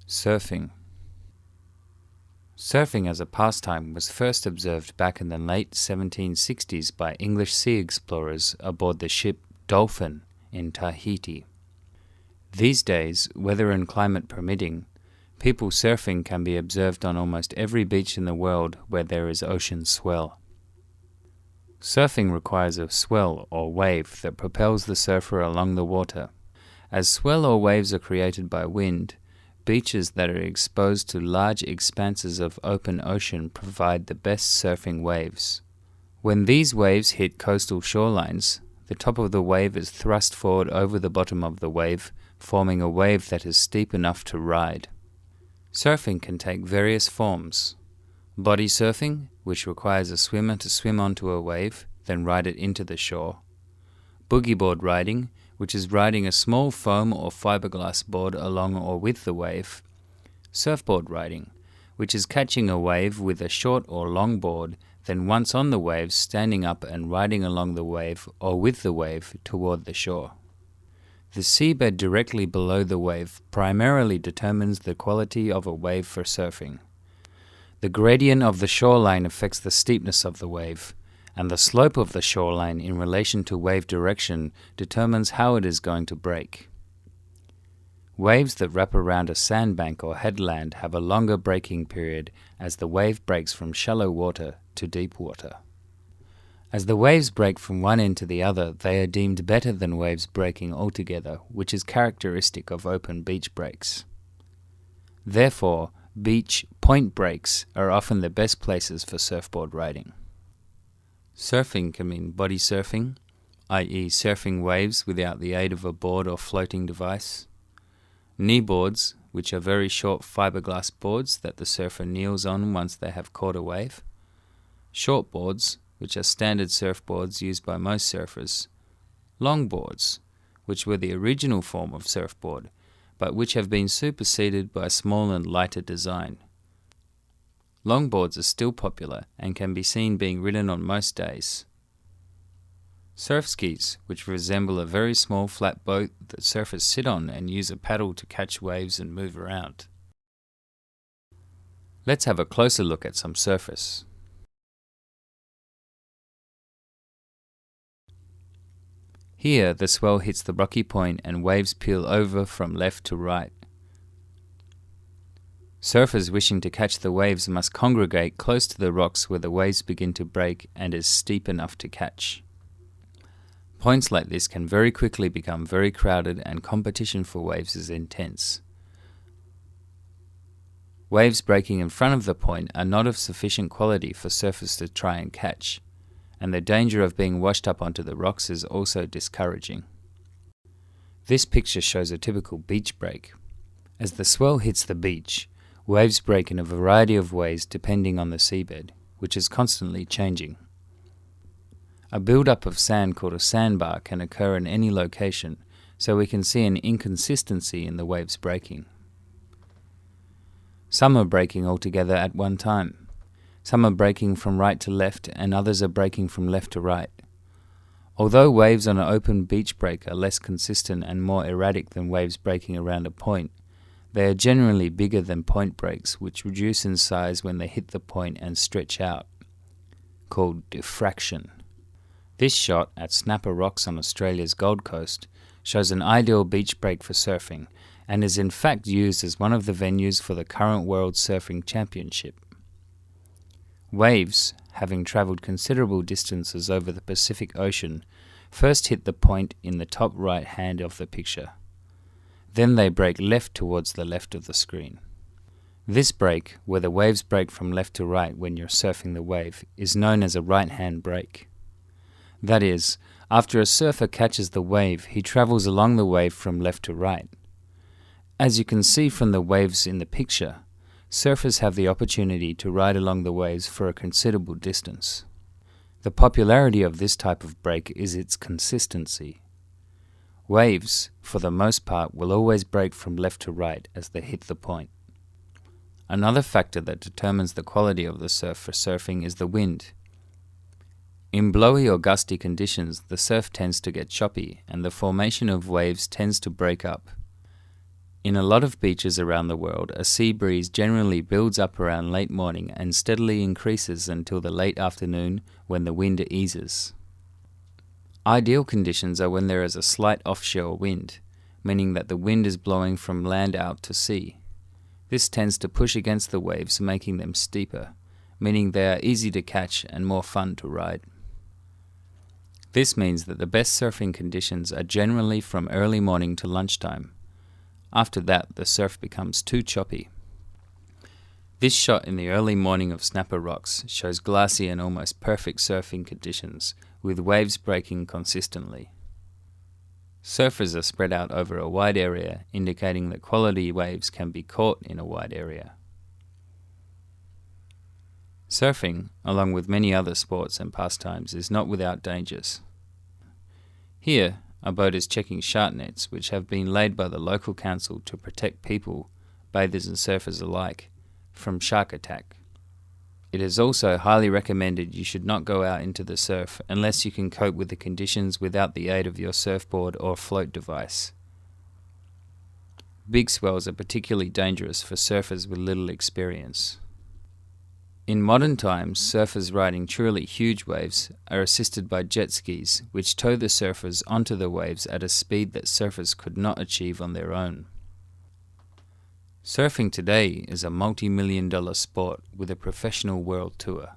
Surfing. Surfing as a pastime was first observed back in the late 1760s by English sea explorers aboard the ship Dolphin in Tahiti. These days, weather and climate permitting, people surfing can be observed on almost every beach in the world where there is ocean swell. Surfing requires a swell or wave that propels the surfer along the water. As swell or waves are created by wind, beaches that are exposed to large expanses of open ocean provide the best surfing waves. When these waves hit coastal shorelines, the top of the wave is thrust forward over the bottom of the wave, forming a wave that is steep enough to ride. Surfing can take various forms. Body surfing, which requires a swimmer to swim onto a wave, then ride it into the shore. Boogie board riding, which is riding a small foam or fiberglass board along or with the wave. Surfboard riding, which is catching a wave with a short or long board, then once on the wave standing up and riding along the wave or with the wave toward the shore. The seabed directly below the wave primarily determines the quality of a wave for surfing. The gradient of the shoreline affects the steepness of the wave, and the slope of the shoreline in relation to wave direction determines how it is going to break. Waves that wrap around a sandbank or headland have a longer breaking period as the wave breaks from shallow water to deep water. As the waves break from one end to the other, they are deemed better than waves breaking altogether, which is characteristic of open beach breaks. Therefore, beach point breaks are often the best places for surfboard riding. Surfing can mean body surfing, i.e. surfing waves without the aid of a board or floating device. Knee boards, which are very short fiberglass boards that the surfer kneels on once they have caught a wave. Short boards, which are standard surfboards used by most surfers. Long boards, which were the original form of surfboard, but which have been superseded by a small and lighter design. Longboards are still popular and can be seen being ridden on most days. Surf skis, which resemble a very small flat boat that surfers sit on and use a paddle to catch waves and move around. Let's have a closer look at some surfers. Here, the swell hits the rocky point and waves peel over from left to right. Surfers wishing to catch the waves must congregate close to the rocks where the waves begin to break and is steep enough to catch. Points like this can very quickly become very crowded and competition for waves is intense. Waves breaking in front of the point are not of sufficient quality for surfers to try and catch, and the danger of being washed up onto the rocks is also discouraging. This picture shows a typical beach break. As the swell hits the beach, waves break in a variety of ways depending on the seabed, which is constantly changing. A build-up of sand called a sandbar can occur in any location, so we can see an inconsistency in the waves breaking. Some are breaking altogether at one time. Some are breaking from right to left and others are breaking from left to right. Although waves on an open beach break are less consistent and more erratic than waves breaking around a point, they are generally bigger than point breaks, which reduce in size when they hit the point and stretch out, called diffraction. This shot at Snapper Rocks on Australia's Gold Coast shows an ideal beach break for surfing and is in fact used as one of the venues for the current World Surfing Championship. Waves, having travelled considerable distances over the Pacific Ocean, first hit the point in the top right hand of the picture. Then they break left towards the left of the screen. This break, where the waves break from left to right when you're surfing the wave, is known as a right-hand break. That is, after a surfer catches the wave, he travels along the wave from left to right. As you can see from the waves in the picture, surfers have the opportunity to ride along the waves for a considerable distance. The popularity of this type of break is its consistency. Waves, for the most part, will always break from left to right as they hit the point. Another factor that determines the quality of the surf for surfing is the wind. In blowy or gusty conditions, the surf tends to get choppy and the formation of waves tends to break up. In a lot of beaches around the world, a sea breeze generally builds up around late morning and steadily increases until the late afternoon when the wind eases. Ideal conditions are when there is a slight offshore wind, meaning that the wind is blowing from land out to sea. This tends to push against the waves, making them steeper, meaning they are easy to catch and more fun to ride. This means that the best surfing conditions are generally from early morning to lunchtime. After that, the surf becomes too choppy. This shot in the early morning of Snapper Rocks shows glassy and almost perfect surfing conditions, with waves breaking consistently. Surfers are spread out over a wide area, indicating that quality waves can be caught in a wide area. Surfing, along with many other sports and pastimes, is not without dangers. Here, a boat is checking shark nets, which have been laid by the local council to protect people, bathers and surfers alike, from shark attack. It is also highly recommended you should not go out into the surf unless you can cope with the conditions without the aid of your surfboard or float device. Big swells are particularly dangerous for surfers with little experience. In modern times, surfers riding truly huge waves are assisted by jet skis, which tow the surfers onto the waves at a speed that surfers could not achieve on their own. Surfing today is a multi-million-dollar sport with a professional world tour.